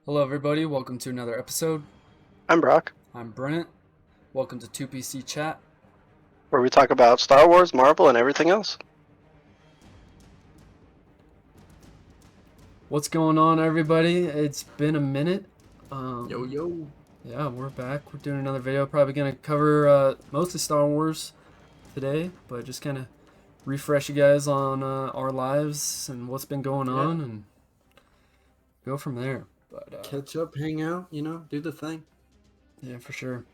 Hello, everybody. Welcome to another episode. I'm Brock, I'm Brent. Welcome to 2PC Chat. where we talk about Star Wars, Marvel, and everything else. What's going on, everybody? It's been a minute. Yo. Yeah, we're back. We're doing another video. Probably going to cover mostly Star Wars today, but just kind of refresh you guys on our lives and what's been going on and go from there. But Catch up, hang out, do the thing. yeah, for sure.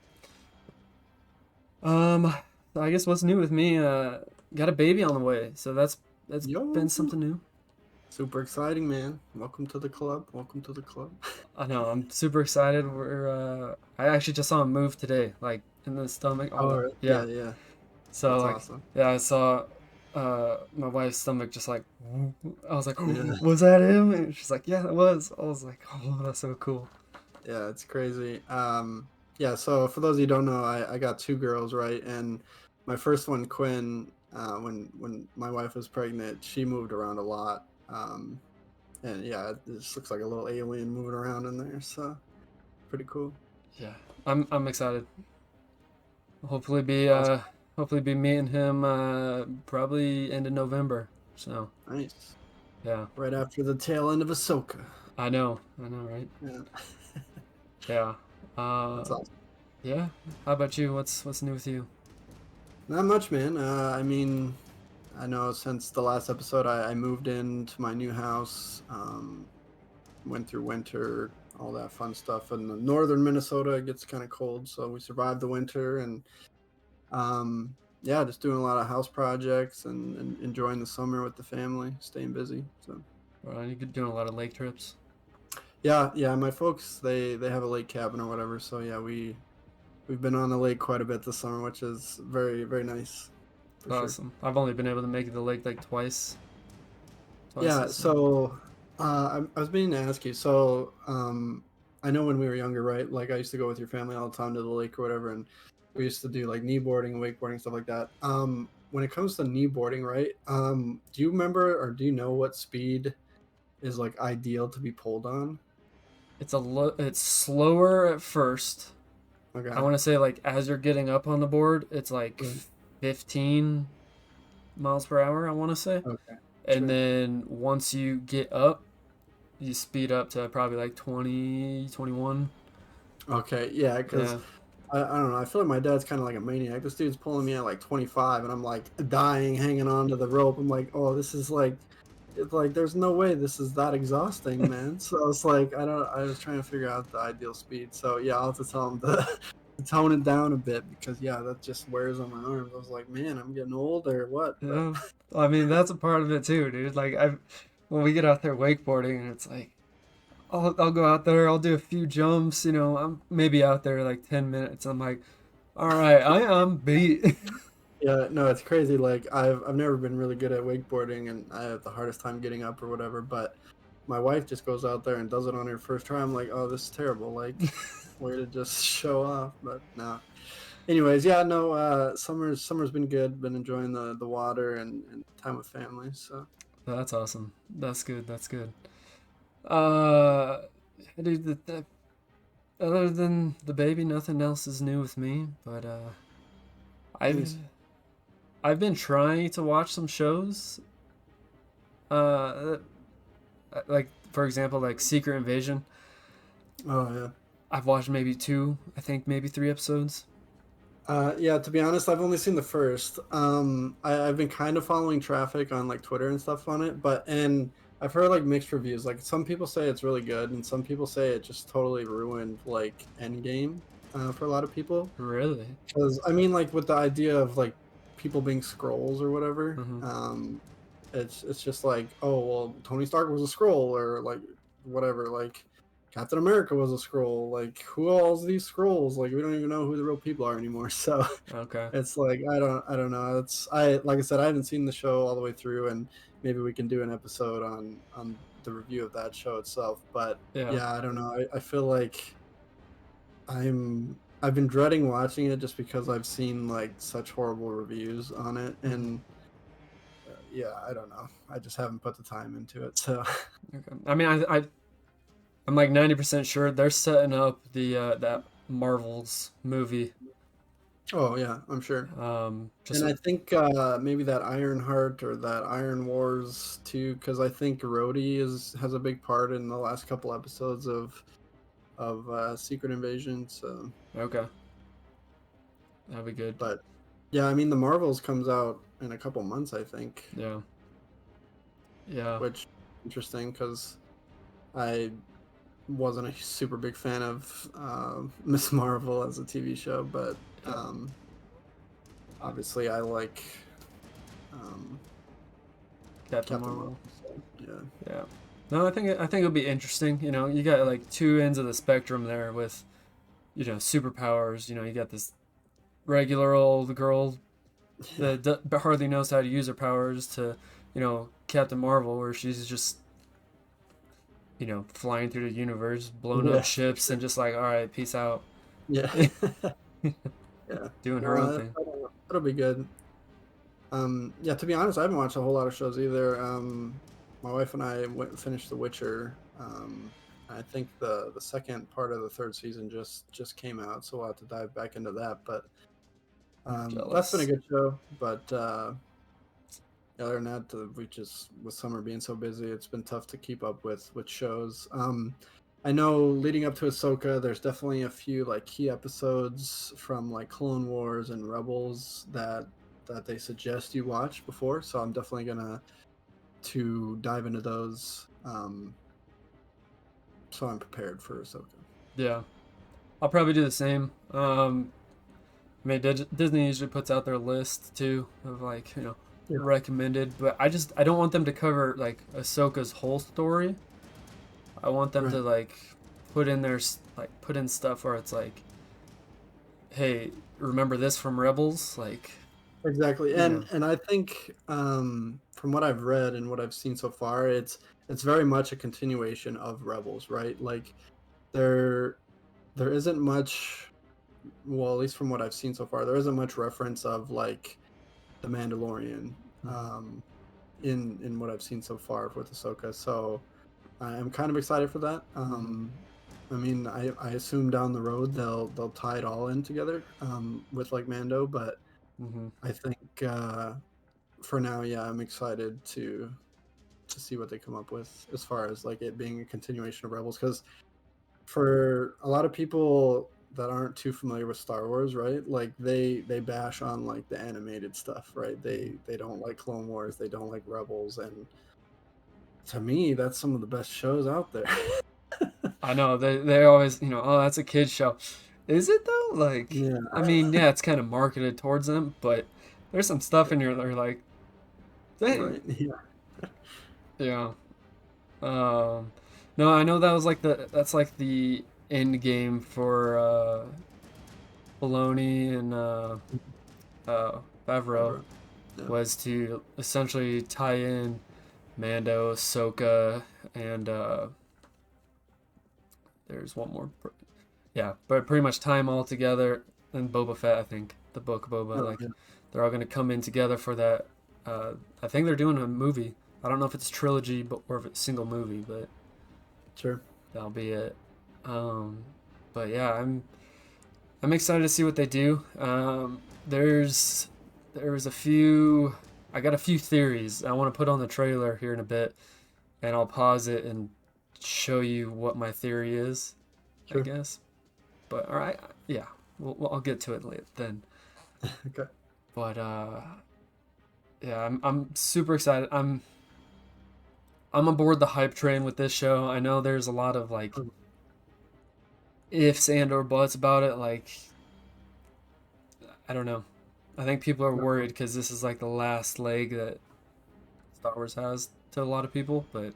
I guess what's new with me? Got a baby on the way, so that's been something new. Super exciting, man. Welcome to the club. I know, I'm super excited. I actually just saw him move today, like in the stomach. Yeah. So That's like, awesome. yeah, I saw my wife's stomach just like. I was like, oh, was that him? And she's like, yeah, it was. I was like, oh, that's so cool. Yeah, it's crazy. Yeah. So for those of you who don't know, I got two girls, right? And my first one, Quinn, when my wife was pregnant, she moved around a lot. And yeah, it just looks like a little alien moving around in there. So pretty cool. Yeah, I'm excited. Hopefully be meeting him probably end of November. So Nice. yeah, Right after the tail end of Ahsoka. I know, right? Yeah. Yeah. That's awesome. Yeah. How about you? What's new with you? Not much, man. I mean, I know since the last episode, I moved into my new house, went through winter, all that fun stuff. In the northern Minnesota, it gets kind of cold, so we survived the winter, and yeah, just doing a lot of house projects and enjoying the summer with the family, staying busy. So Well, you're doing a lot of lake trips. yeah, my folks they have a lake cabin or whatever. So yeah, we've been on the lake quite a bit this summer, which is very very nice. Awesome. Sure. I've only been able to make it to the lake like twice. Yeah, so I was meaning to ask you. So I know when we were younger, right? Like I used to go with your family all the time to the lake or whatever, and we used to do like kneeboarding and wakeboarding stuff like that. When it comes to kneeboarding, right? Do you remember or do you know what speed is like ideal to be pulled on? It's slower at first. Okay. I want to say like as you're getting up on the board, it's like 15 miles per hour. I want to say. Okay. And then once you get up, you speed up to probably like 20, 21. Okay, yeah, because I don't know. I feel like my dad's kind of like a maniac. This dude's pulling me at like 25, and I'm like dying, hanging on to the rope. I'm like, oh, this is like, it's like there's no way this is that exhausting, man. So it's like I was trying to figure out the ideal speed. So yeah, I'll have to tell him to tone it down a bit because yeah, that just wears on my arms. I was like, man, I'm getting old or what? Yeah, I mean that's a part of it too, dude. Like when we get out there wakeboarding, and it's like, I'll go out there, I'll do a few jumps. I'm maybe out there like 10 minutes. I'm like, all right, I am beat. Yeah, no, it's crazy. Like I've never been really good at wakeboarding, and I have the hardest time getting up or whatever. But my wife just goes out there and does it on her first try. I'm like, oh, this is terrible. Like, way to just show off. But no. Anyways, yeah, no. Summer's been good. Been enjoying the water and time with family. So That's awesome. That's good. Dude, other than the baby, nothing else is new with me. But I've been trying to watch some shows. Like for example, like Secret Invasion. Oh yeah. I've watched maybe two, I think maybe three episodes. Yeah, to be honest, I've only seen the first. I've been kind of following traffic on like Twitter and stuff on it, and I've heard like mixed reviews. Like some people say it's really good, and some people say it just totally ruined like Endgame for a lot of people. Really? Because I mean, like with the idea of like people being scrolls or whatever, it's just like, oh well, Tony Stark was a scroll or like whatever, like Captain America was a scroll. Like who are all these scrolls? Like we don't even know who the real people are anymore. So Okay. it's like I don't know. I like I said, I haven't seen the show all the way through, and maybe we can do an episode on the review of that show itself. But yeah I don't know. I feel like I've been dreading watching it just because I've seen like such horrible reviews on it, and yeah, I don't know. I just haven't put the time into it. So Okay. I mean, I'm like 90% sure they're setting up the that Marvel's movie. Oh yeah, I'm sure. Just And I think maybe that Ironheart or that Iron Wars too, because I think Rhodey has a big part in the last couple episodes of Secret Invasion. So, okay, that'll be good. but yeah, I mean the Marvels comes out in a couple months, I think, Yeah, yeah, which interesting because I wasn't a super big fan of Miss Marvel as a TV show, but yeah. obviously I like um, Captain Captain Marvel. Marvel. So, yeah. Yeah. No, I think it'll be interesting. You know, you got like two ends of the spectrum there with, superpowers. You got this regular old girl Yeah. that hardly knows how to use her powers to, Captain Marvel, where she's just, flying through the universe, blowing up Yeah. ships, and just like, all right, peace out, Yeah. Yeah. doing her own No, thing. that'll be good. Yeah, to be honest, I haven't watched a whole lot of shows either. My wife and I finished The Witcher. I think the second part of the third season just came out, so we'll have to dive back into that. But that's been a Jealous. good show. But other than that, we just with summer being so busy, it's been tough to keep up with shows. I know leading up to Ahsoka, there's definitely a few like key episodes from like Clone Wars and Rebels that they suggest you watch before. So I'm definitely gonna to dive into those. So I'm prepared for Ahsoka. Yeah, I'll probably do the same. I mean, Disney usually puts out their list too of like Yeah. recommended, but I don't want them to cover like Ahsoka's whole story. I want them Right. to like put in stuff where it's like, hey, remember this from Rebels? Like, Exactly. you know, And I think from what I've read and what I've seen so far, it's very much a continuation of Rebels, right? Like there there isn't much, well, at least from what I've seen so far, there isn't much reference of like the Mandalorian um in what I've seen so far with Ahsoka. So I'm kind of excited for that. mm-hmm. I mean, I assume down the road they'll tie it all in together with like Mando, but Mm-hmm. I think for now, yeah, I'm excited to see what they come up with as far as like it being a continuation of Rebels. Because for a lot of people that aren't too familiar with Star Wars, right? Like they bash on like the animated stuff, right? They don't like Clone Wars, they don't like Rebels, and to me, that's some of the best shows out there. I know they always oh, that's a kid's show. Is it though? Like, Yeah, I mean, yeah, it's kind of marketed towards them, but there's some stuff in here that are like, dang, right. Yeah, yeah. Um, no, I know that's like the end game for Filoni and Favreau Favreau. Yeah, was to essentially tie in Mando, Ahsoka, and there's one more. Yeah, but pretty much tie them all together. And Boba Fett, I think the book of Boba, oh, like yeah, they're all gonna come in together for that. I think they're doing a movie. I don't know if it's a trilogy, or if it's a single movie, but sure. that'll be it. Um, but yeah, I'm excited to see what they do. There's a few. I got a few theories I want to put on the trailer here in a bit, and I'll pause it and show you what my theory is, I Sure. guess. But all right, yeah, I'll get to it later then. Okay. But yeah, I'm super excited. I'm aboard the hype train with this show. I know there's a lot of like Um, ifs and or buts about it. Like, I don't know. I think people are no. worried because this is like the last leg that Star Wars has to a lot of people. But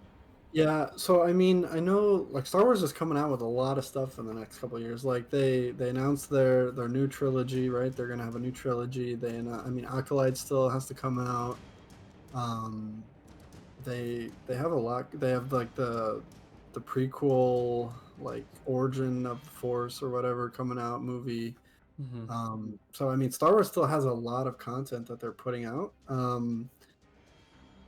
Yeah, so I mean, I know like Star Wars is coming out with a lot of stuff in the next couple of years. Like they announced their new trilogy, right? They're gonna have a new trilogy. I mean, Acolyte still has to come out. Um, they have a lot. They have like the prequel, like Origin of the Force or whatever coming out movie. mhm. So I mean, Star Wars still has a lot of content that they're putting out.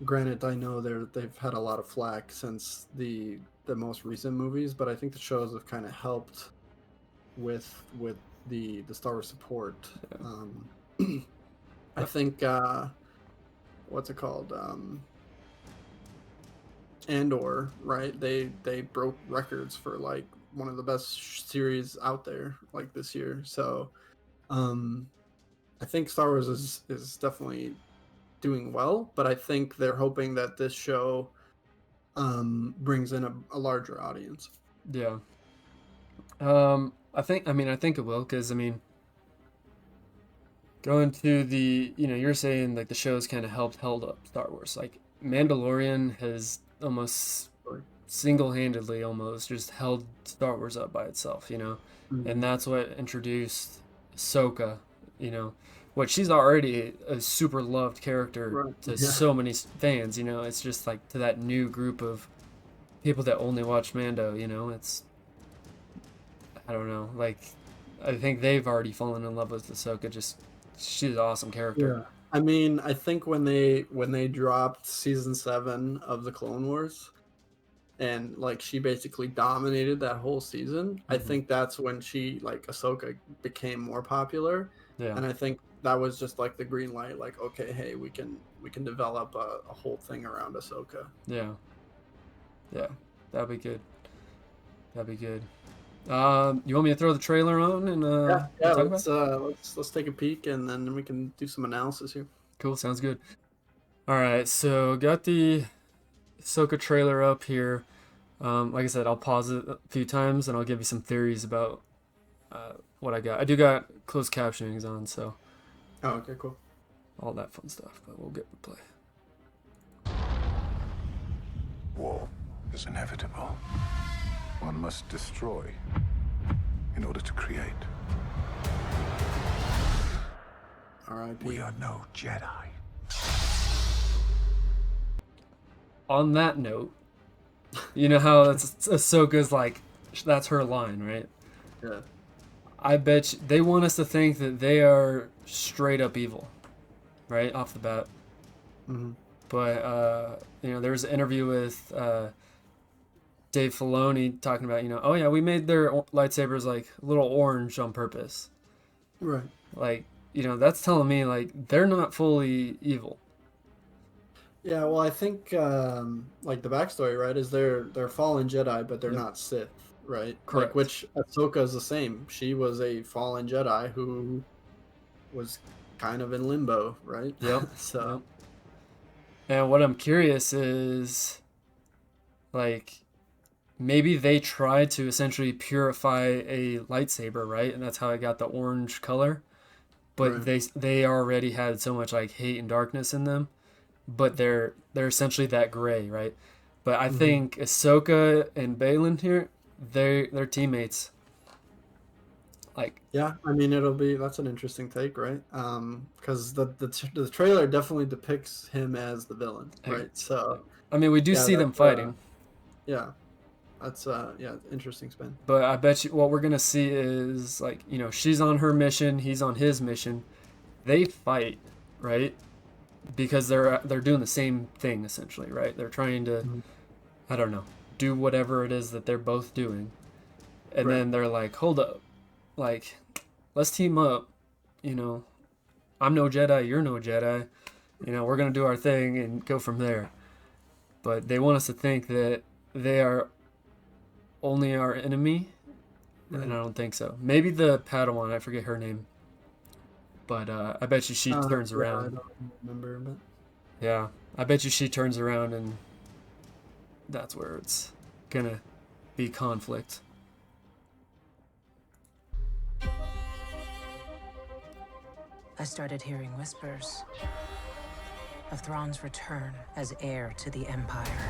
Granted, I know they've had a lot of flack since the the most recent movies, but I think the shows have kind of helped with the Star Wars support. I think what's it called? Andor, right? They broke records for like one of the best series out there like this year. So I think Star Wars is definitely doing well, but I think they're hoping that this show brings in a larger audience. Yeah. I think it will, because I mean, going to the, you're saying like the show's kind of held up Star Wars. Like Mandalorian has almost single-handedly almost just held Star Wars up by itself, and that's what introduced Ahsoka, what she's already a super loved character to so many fans, it's just like to that new group of people that only watch Mando, it's, I don't know, like, I think they've already fallen in love with Ahsoka. She's an awesome character. Yeah. I mean, I think when they dropped season 7 of the Clone Wars, and like she basically dominated that whole season, I think that's when Ahsoka became more popular. Yeah. And I think that was just like the green light, like, okay, hey, we can develop a whole thing around Ahsoka. Yeah. That'd be good. You want me to throw the trailer on and let's take a peek, and then we can do some analysis here. Cool, sounds good. All right, so got the Ahsoka trailer up here. Like I said, I'll pause it a few times and I'll give you some theories about what I got. I do got closed captionings on, so. Oh, okay, cool. All that fun stuff, but we'll get to play. War is inevitable. One must destroy in order to create. R.I.P. We are no Jedi. On that note, you know how Ahsoka's like, that's her line, right? Yeah. I bet they want us to think that they are straight up evil, right, off the bat. Mm-hmm. But there was an interview with Dave Filoni talking about, oh yeah, we made their lightsabers like a little orange on purpose. Right. Like, that's telling me like they're not fully evil. Yeah, well, I think like the backstory, right, is they're fallen Jedi, but they're not Sith, right? Correct. Like, which Ahsoka is the same. She was a fallen Jedi who was kind of in limbo, right? Yep. So. Yep. And what I'm curious is, like, maybe they tried to essentially purify a lightsaber, right? And that's how it got the orange color. But they already had so much like hate and darkness in them. But they're essentially that gray, right? But I think Ahsoka and Baylan here, they're teammates. Like, yeah, I mean, that's an interesting take, right? Because the trailer definitely depicts him as the villain, right? So I mean, we do see them fighting. Yeah, that's interesting spin. But I bet you what we're gonna see is like, she's on her mission, he's on his mission. They fight, right? Because they're doing the same thing essentially, right? They're trying to, I don't know, do whatever it is that they're both doing, and then they're like, hold up, like, let's team up. I'm no Jedi, you're no Jedi. We're gonna do our thing and go from there. But they want us to think that they are only our enemy, and I don't think so. Maybe the Padawan, I forget her name. But I bet you she turns around. I don't remember, but yeah, I bet you she turns around, and that's where it's gonna be conflict. I started hearing whispers of Thrawn's return as heir to the Empire.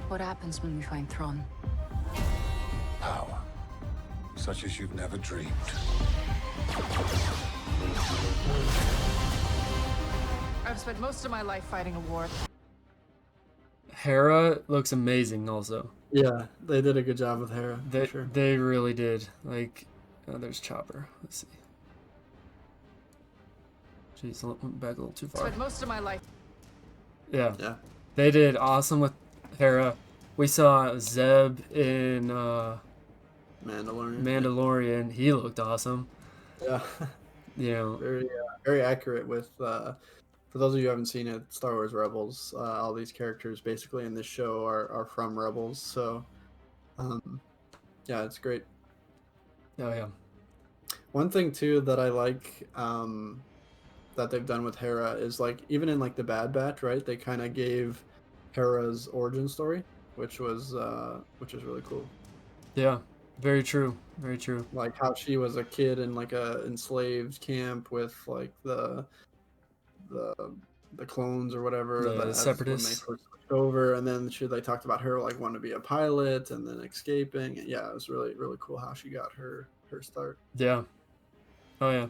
What happens when we find Thrawn? Power, such as you've never dreamed. I've spent most of my life fighting a war. Hera looks amazing also. yeah, they did a good job with Hera. They, for sure. they really did. Like, there's Chopper. Let's see. Jeez, I went back a little too far. Spent most of my life. Yeah. Yeah. They did awesome with Hera. We saw Zeb in Mandalorian. Mandalorian. He looked awesome. Yeah. You know, Very accurate with. For those of you who haven't seen it, Star Wars Rebels. All these characters basically in this show are from Rebels. So, yeah, it's great. oh yeah, One thing too that I like that they've done with Hera is like even in like the Bad Batch, right? They kind of gave Hera's origin story, which was really cool. yeah, very true, very true. Like how she was a kid in like a enslaved camp with like the clones or whatever. The That's Separatists. when they first switched over, and then they talked about her like wanting to be a pilot and then escaping. Yeah, it was really really cool how she got her start. Yeah, oh yeah.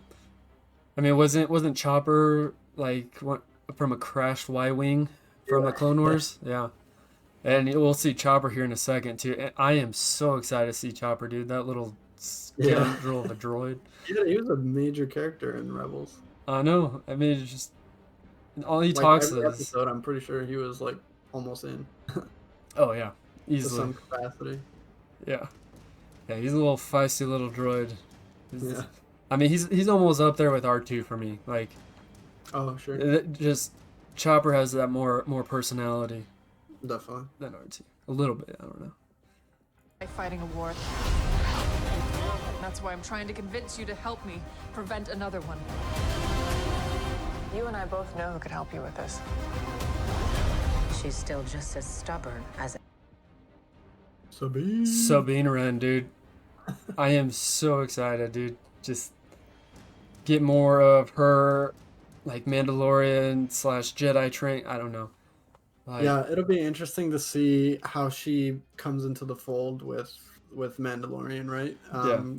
I mean, wasn't Chopper like what, from a crashed Y-wing from the Clone Wars? Yeah. And we'll see Chopper here in a second too. And I am so excited to see Chopper, dude. That little scoundrel of a droid. Yeah, he was a major character in Rebels. I know. I mean, it's just all he Like, talks every is. episode, I'm pretty sure he was like almost in Oh yeah, to easily. some capacity. Yeah, yeah. He's a little feisty little droid. Yeah. I mean, he's almost up there with R2 for me. Like, Oh, sure. just Chopper has that more personality Definitely. than R2. A little bit. I don't know. Fighting a war. That's why I'm trying to convince you to help me prevent another one. You and I both know who could help you with this. She's still just as stubborn as Sabine Wren, dude. I am so excited, dude. Just get more of her, like Mandalorian / Jedi train. I don't know. Like, Yeah, it'll be interesting to see how she comes into the fold with Mandalorian, right?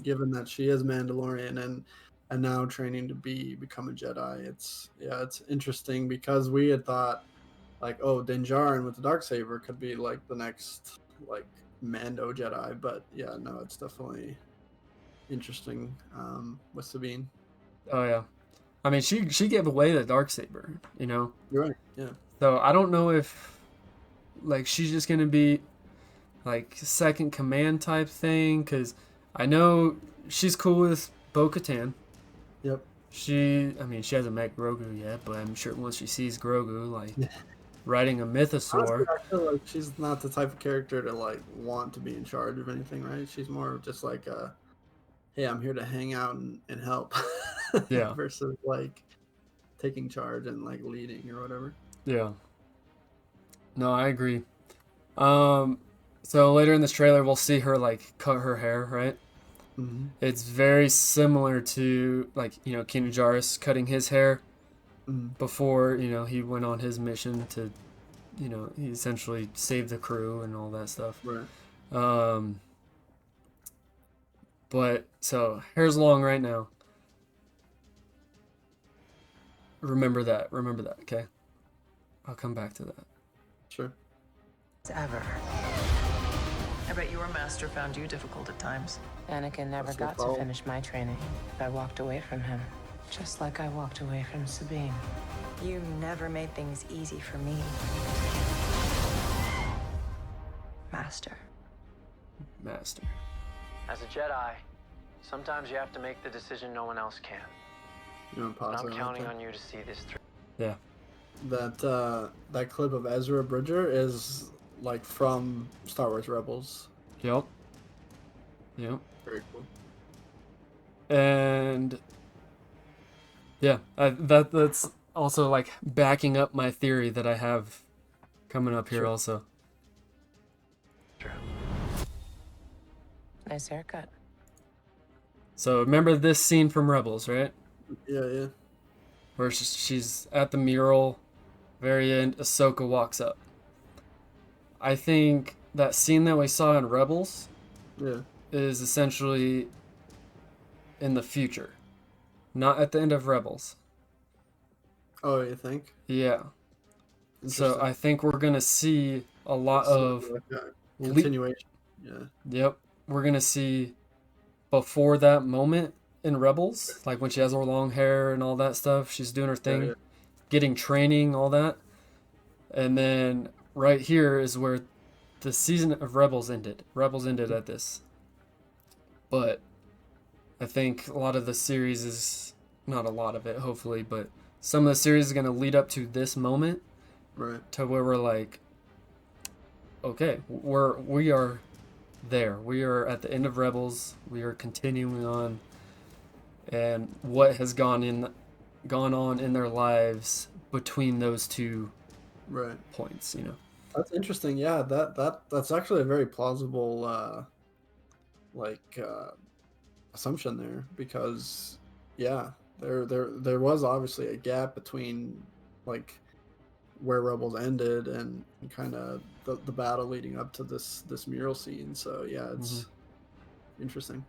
Given that she is Mandalorian and now training to become a Jedi. It's interesting because we had thought like, oh, Din Djarin with the Darksaber could be like the next like Mando Jedi, but yeah, no, it's definitely interesting with Sabine. Oh yeah. I mean, she gave away the Darksaber, you know. You're right. Yeah. So I don't know if like she's just gonna be like second command type thing, because I know she's cool with Bo-Katan. Yep. She hasn't met Grogu yet, but I'm sure once she sees Grogu, like riding a mythosaur. Honestly, I feel like she's not the type of character to like want to be in charge of anything, right? She's more of just like hey, I'm here to hang out and help. Yeah. Versus like taking charge and like leading or whatever. Yeah. No, I agree. So later in this trailer, we'll see her like cut her hair, right? Mm-hmm. It's very similar to like, you know, Keanu Jarvis cutting his hair before, you know, he went on his mission to, you know, he essentially saved the crew and all that stuff. Right. But so hair's long right now. Remember that, okay? I'll come back to that. Sure. ever. I bet your master found you difficult at times. Anakin never That's got no to fault. finish my training. I walked away from him, just like I walked away from Sabine. You never made things easy for me, Master. As a Jedi, sometimes you have to make the decision no one else can. You want to pause I'm it right counting there? on you to see this through. Yeah. That clip of Ezra Bridger is like from Star Wars Rebels. Yep. Very cool. And yeah, that's also like backing up my theory that I have coming up here Sure. also. Nice haircut. So remember this scene from Rebels, right? Yeah. Where she's at the mural, very end, Ahsoka walks up. I think that scene that we saw in Rebels Yeah. is essentially in the future, not at the end of Rebels. Oh, you think? Yeah. So Interesting. I think we're gonna see a lot of like a continuation. Yeah. Yep, we're gonna see before that moment in Rebels, like when she has her long hair and all that stuff. She's doing her thing, yeah. getting training, all that, and then right here is where the season of Rebels ended. Rebels ended at this. But I think a lot of the series is, not a lot of it, hopefully, but some of the series is going to lead up to this moment. Right. To where we're like, okay, we are there. We are at the end of Rebels. We are continuing on. And what has gone on in their lives between those two points, you know. That's interesting. Yeah, that's actually a very plausible assumption there, because there was obviously a gap between like where Rebels ended and kind of the battle leading up to this mural scene. So yeah, it's interesting.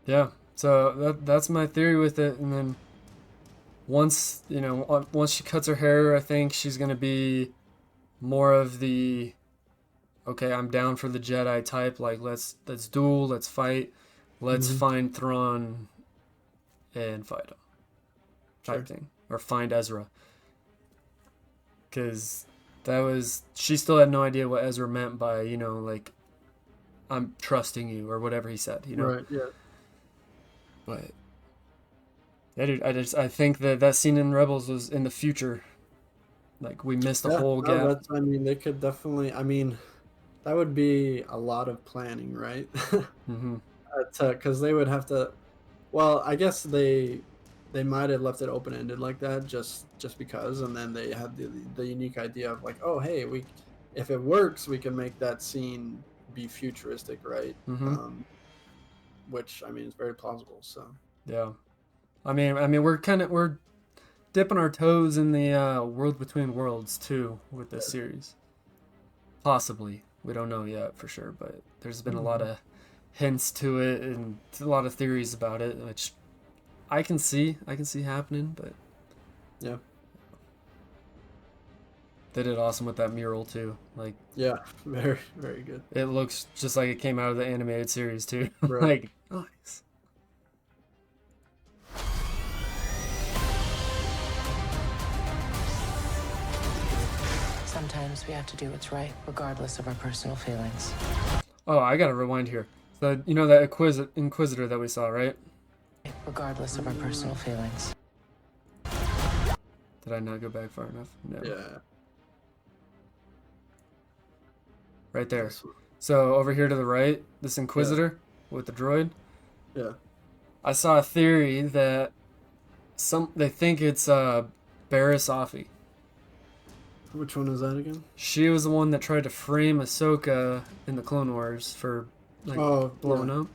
Yeah. So that's my theory with it. And then once she cuts her hair, I think she's gonna be more of the, okay, I'm down for the Jedi type. Like let's duel, let's fight, let's find Thrawn and fight him type thing, or find Ezra. Because she still had no idea what Ezra meant by, you know, like, I'm trusting you, or whatever he said, you know. Right. Yeah. But yeah, dude, I think that scene in Rebels was in the future. Like, we missed a whole gap. I mean, they could definitely. I mean, that would be a lot of planning, right? Because they would have to. Well, I guess they might have left it open ended like that just because, and then they had the unique idea of like, oh hey, if it works, we can make that scene be futuristic, right? Which I mean is very plausible. So yeah, I mean we're dipping our toes in the world between worlds too with this series. Possibly, we don't know yet for sure, but there's been a lot of hints to it and a lot of theories about it, which I can see happening. But yeah, they did awesome with that mural too. Like, yeah, very, very good. It looks just like it came out of the animated series too. Right. Like, nice. Sometimes we have to do what's right, regardless of our personal feelings. Oh, I gotta rewind here. So, you know that Inquisitor that we saw, right? Regardless of our personal feelings. Did I not go back far enough? No. Yeah. Right there. So over here to the right, this Inquisitor with the droid. Yeah. I saw a theory that they think it's Barriss Offee. Which one is that again? She was the one that tried to frame Ahsoka in the Clone Wars for blowing up.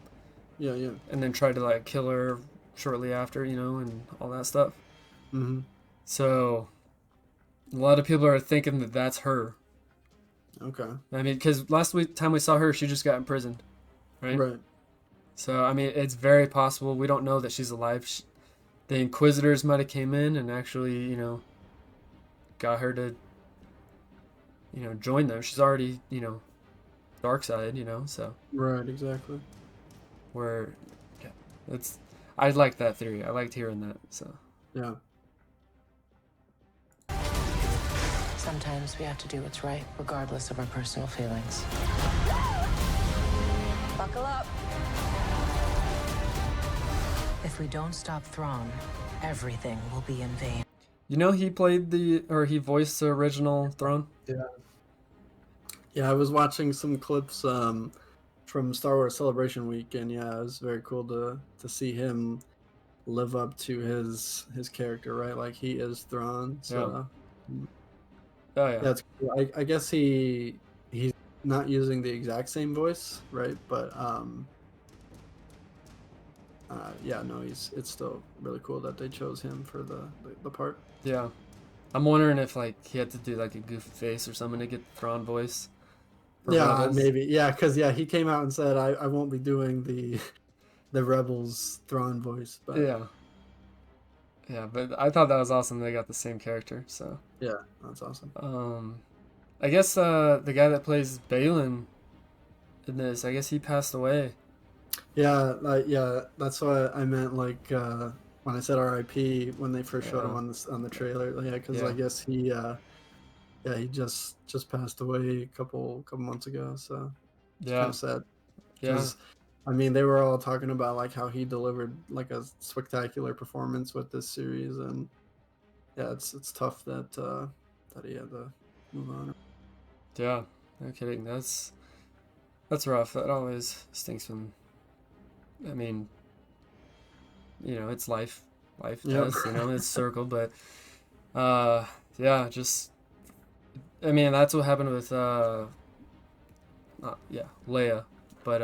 Yeah, yeah. And then tried to like kill her shortly after, you know, and all that stuff. So a lot of people are thinking that that's her. Okay. I mean, because time we saw her, she just got imprisoned, right? Right. So I mean, it's very possible. We don't know that she's alive. The Inquisitors might have came in and actually, you know, got her to, you know, join them. She's already, you know, dark side, you know, so. Right, exactly. I like that theory. I liked hearing that, so. Yeah. Sometimes we have to do what's right, regardless of our personal feelings. Buckle up. If we don't stop Thrawn, everything will be in vain. You know, he voiced the original Thrawn? Yeah. Yeah, I was watching some clips from Star Wars Celebration Week, and yeah, it was very cool to see him live up to his character, right? Like, he is Thrawn, so... Yeah. Oh, yeah. That's cool. I guess he's not using the exact same voice, right? But yeah, no, it's still really cool that they chose him for the part. Yeah. I'm wondering if like he had to do like a goofy face or something to get the Thrawn voice. Yeah, Rebels. maybe. Yeah, because he came out and said I won't be doing the Rebels Thrawn voice. But yeah, but I thought that was awesome. They got the same character, so yeah, that's awesome. I guess the guy that plays Balin in this, I guess he passed away. Yeah, that's what I meant. Like when I said R.I.P. when they first showed him on the trailer. Yeah, because I guess he Yeah, he just passed away a couple months ago, so it's kind Yeah. of sad. Yeah. 'Cause, I mean, they were all talking about like how he delivered like a spectacular performance with this series, and yeah, it's tough that that he had to move on. Yeah. No kidding. That's rough. That always stinks when. I mean, it's life. Life Yep. does. It's circle, but yeah, just. I mean, that's what happened with Leia, but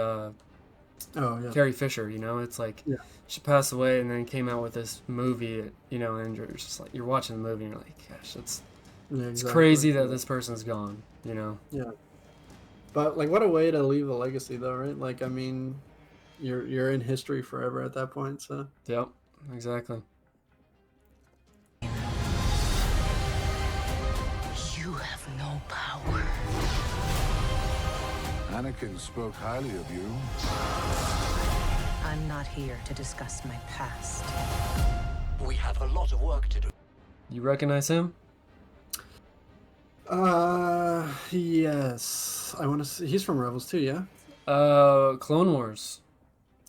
Oh yeah. Carrie Fisher. It's like Yeah. she passed away and then came out with this movie. And you're just like you're watching the movie and you're like, gosh, it's Exactly. crazy that this person's gone. Yeah. But like, what a way to leave a legacy, though, right? Like, I mean, you're in history forever at that point. So Yep, exactly. You have no power. Anakin spoke highly of you. I'm not here to discuss my past. We have a lot of work to do. You recognize him? Yes, I want to see. He's from Rebels too, yeah. Clone Wars.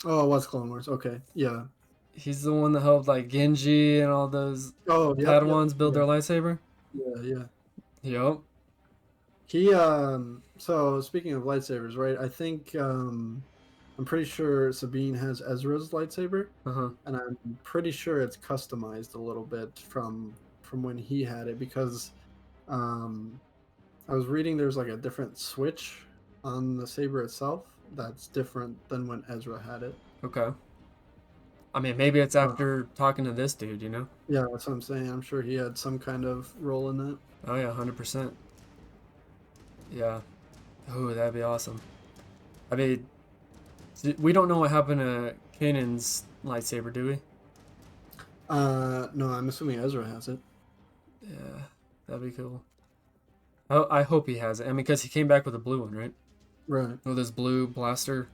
Oh, it was Clone Wars. Okay, yeah. He's the one that helped like Genji and all those Oh, yep, Padawans build their yeah. lightsaber. Yeah. Yep. He So speaking of lightsabers, right? I think I'm pretty sure Sabine has Ezra's lightsaber, and I'm pretty sure it's customized a little bit from when he had it, because I was reading there's like a different switch on the saber itself that's different than when Ezra had it. Okay. I mean, maybe it's after talking to this dude, Yeah, that's what I'm saying. I'm sure he had some kind of role in that. Oh yeah, 100%. Yeah. Oh, that'd be awesome. I mean, we don't know what happened to Kanan's lightsaber, do we? No, I'm assuming Ezra has it. Yeah, that'd be cool. I hope he has it. I mean, because he came back with a blue one, right? Right. With his blue blaster.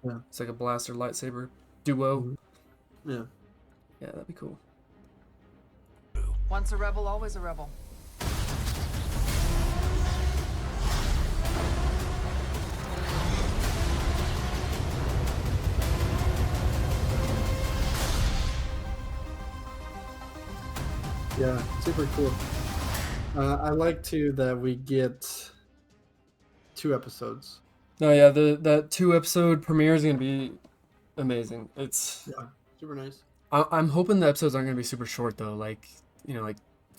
Yeah. It's like a blaster lightsaber duo. Mm-hmm. Yeah. Yeah, that'd be cool. Once a rebel, always a rebel. Yeah, super cool. I like too that we get 2 episodes. No, yeah, that 2-episode premiere is gonna be amazing. It's super nice. I'm hoping the episodes aren't gonna be super short though, like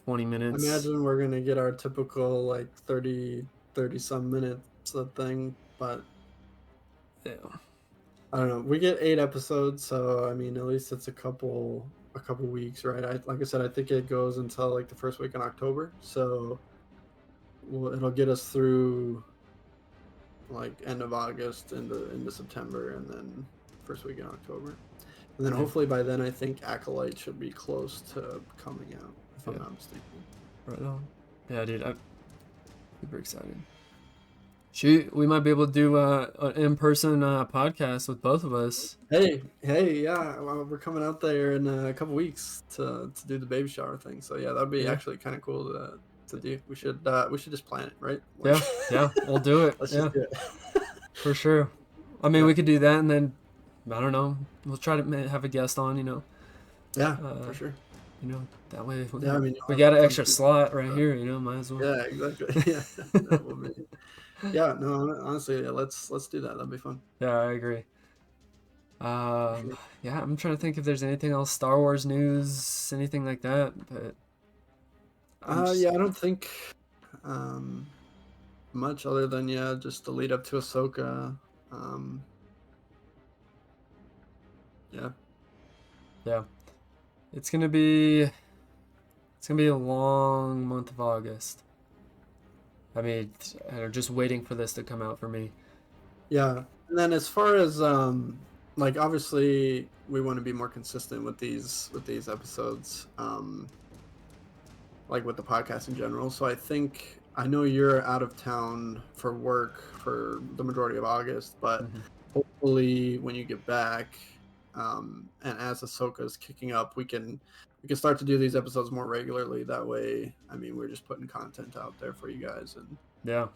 20 minutes. Imagine we're gonna get our typical like 30 some minutes of thing, but yeah, I don't know. We get 8 episodes, so I mean, at least it's a couple weeks, right? Like I said, I think it goes until like the first week in October, so it'll get us through like end of August into September, and then first week in October, and then hopefully by then I think Acolyte should be close to coming out, if I'm not mistaken. Right on. Yeah, dude, I'm super excited. Shoot, we might be able to do an in-person podcast with both of us. Hey, yeah, well, we're coming out there in a couple weeks to do the baby shower thing. So yeah, that'd be actually kind of cool to do. We should just plan it, right? Yeah, we'll do it. Let's yeah, just do it. for sure. I mean, we could do that, and then I don't know. We'll try to have a guest on. Yeah, for sure. That way. Yeah, I mean, we got an extra slot right here. Might as well. Yeah, exactly. Yeah, that will be. Yeah, no, honestly, yeah, let's do that. That'd be fun. Yeah, I agree. Yeah, I'm trying to think if there's anything else, Star Wars news, anything like that. But yeah, I don't think much other than just the lead up to Ahsoka. Yeah, it's gonna be a long month of August. I mean, I'm just waiting for this to come out for me. Yeah, and then as far as like obviously we want to be more consistent with these episodes, like with the podcast in general. So I know you're out of town for work for the majority of August, but hopefully when you get back, and as Ahsoka's kicking up, we can we can start to do these episodes more regularly. That way, I mean, we're just putting content out there for you guys, and Yeah.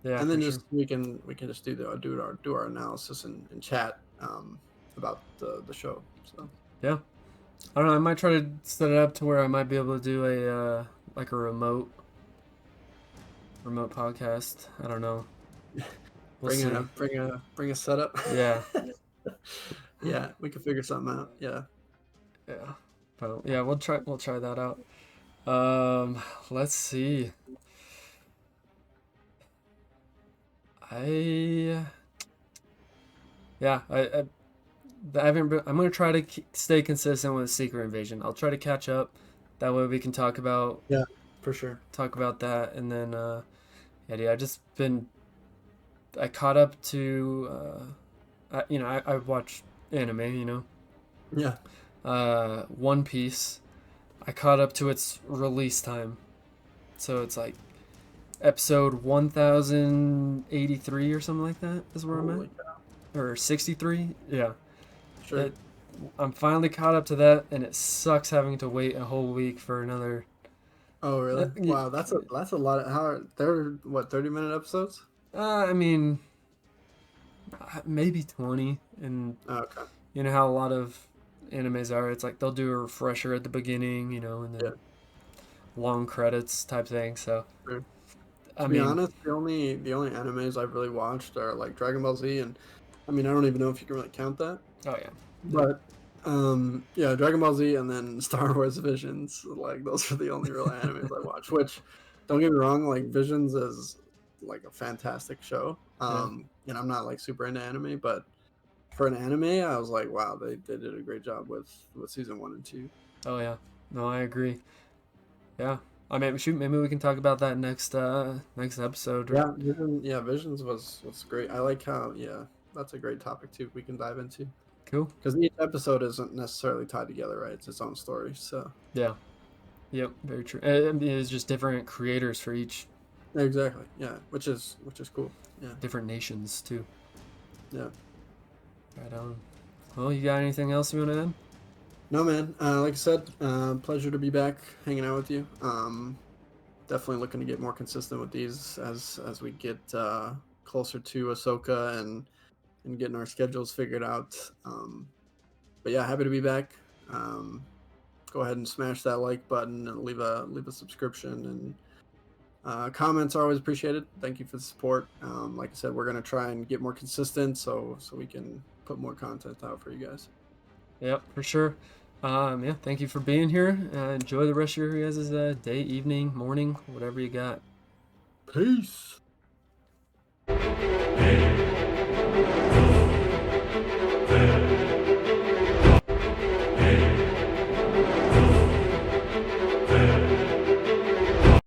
Yeah. and then for just sure. we can just do our analysis and chat about the show. So Yeah. I don't know. I might try to set it up to where I might be able to do a like a remote podcast. I don't know. We'll bring a setup. Yeah. Yeah, we can figure something out. Yeah. Yeah. But yeah, we'll try that out. Let's see. I haven't been, I'm gonna try to stay consistent with Secret Invasion. I'll try to catch up. That way we can talk about For sure. talk about that, and then I caught up to I watch anime, Yeah. One Piece. I caught up to its release time, so it's like episode 1083 or something like that is where I'm at, or 63. Yeah. Sure. I'm finally caught up to that, and it sucks having to wait a whole week for another. Oh really? Wow, that's a lot. How they're 30-minute episodes? I mean, maybe 20, and Okay. you know how a lot of animes are. It's like they'll do a refresher at the beginning, and then long credits type thing. So, Sure. I To be honest, the only animes I've really watched are like Dragon Ball Z, and I mean I don't even know if you can really count that. Oh yeah. But Dragon Ball Z and then Star Wars Visions. Like those are the only real animes I watch. Which, don't get me wrong, like Visions is like a fantastic show. And I'm not like super into anime, but for an anime, I was like, wow, they did a great job with season 1 and 2. Oh yeah. No, I agree. Yeah. I mean, shoot, maybe we can talk about that next episode. Visions was great. I like how that's a great topic too. We can dive into. Cool. Because each episode isn't necessarily tied together, right? It's its own story. So yeah. Yep. Very true. It's just different creators for each. Exactly. Yeah. Which is cool. Yeah. Different nations too. Yeah. Right on. Well, you got anything else you want to add? No, man. Like I said, pleasure to be back hanging out with you. Definitely looking to get more consistent with these as we get closer to Ahsoka and getting our schedules figured out. But yeah, happy to be back. Go ahead and smash that like button and leave a subscription, and comments are always appreciated. Thank you for the support. Like I said, we're gonna try and get more consistent so we can put more content out for you guys. Yep, for sure. Thank you for being here. Enjoy the rest of your guys' day, evening, morning, whatever you got. Peace. Hey.